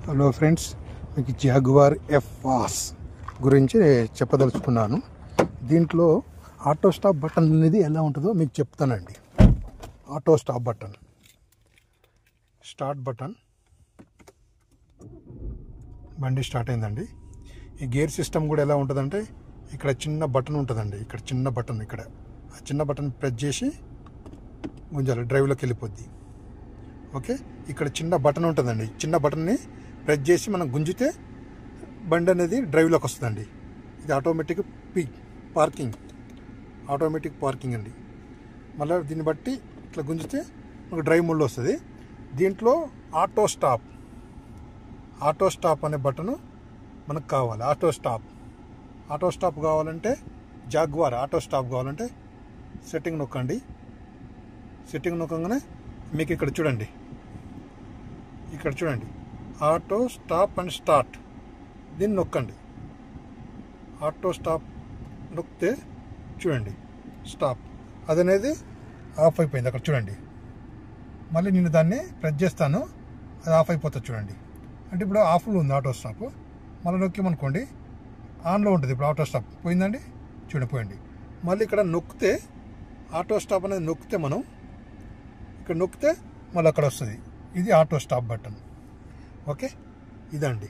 Hello friends, మీకు jaguar ఎఫ్ఆర్స్ గురించి చెప్పదలుచుకున్నాను. దీంట్లో ఆటో స్టాప్ బటన్ అనేది ఎలా ఉంటుందో మీకు చెప్తానండి. Auto stop button, start button, బండి స్టార్ట్ అయిందండి. ఈ గేర్ సిస్టమ్ కూడా ఎలా ఉంటుందంటే ఇక్కడ చిన్న బటన్ ఉంటుందండి. ఇక్కడ చిన్న బటన్, ఇక్కడ ఆ చిన్న బటన్ ప్రెస్ చేసి గుంజాలి, డ్రైవ్లోకి వెళ్ళిపోద్ది. ఓకే, ఇక్కడ చిన్న బటన్ ఉంటుందండి. చిన్న బటన్ని ప్రెస్ చేసి మనం గుంజితే బండి అనేది డ్రైవ్లోకి వస్తుందండి. ఇది ఆటోమేటిక్ పార్కింగ్ అండి. మళ్ళీ దీన్ని బట్టి ఇట్లా గుంజితే మనకు డ్రైవ్ మోడ్లో వస్తుంది. దీంట్లో ఆటో స్టాప్ అనే బటను మనకు కావాలి. ఆటో స్టాప్ కావాలంటే జాగ్వార్ ఆటో స్టాప్ కావాలంటే సెట్టింగ్ నొక్కండి. సెట్టింగ్ నొక్కగానే మీకు ఇక్కడ చూడండి ఆటో స్టాప్ అండ్ స్టార్ట్, దీన్ని నొక్కండి. ఆటో స్టాప్ నొక్కితే చూడండి స్టాప్, అదనేది ఆఫ్ అయిపోయింది. అక్కడ చూడండి. మళ్ళీ నేను దాన్ని ప్రెస్ చేస్తాను, అది ఆఫ్ అయిపోతుంది చూడండి. అంటే ఇప్పుడు ఆఫ్లో ఉంది ఆటో స్టాప్. మళ్ళీ నొక్కిమనుకోండి ఆన్లో ఉంటుంది. ఇప్పుడు ఆటో స్టాప్ పోయిందండి, చూడండి పోయింది. మళ్ళీ ఇక్కడ నొక్కితే ఆటో స్టాప్ అనేది నొక్కితే మనం ఇక్కడ నొక్కితే మళ్ళీ అక్కడ వస్తుంది. ఇది ఆటో స్టాప్ బటన్. ఓకే, ఇదండి.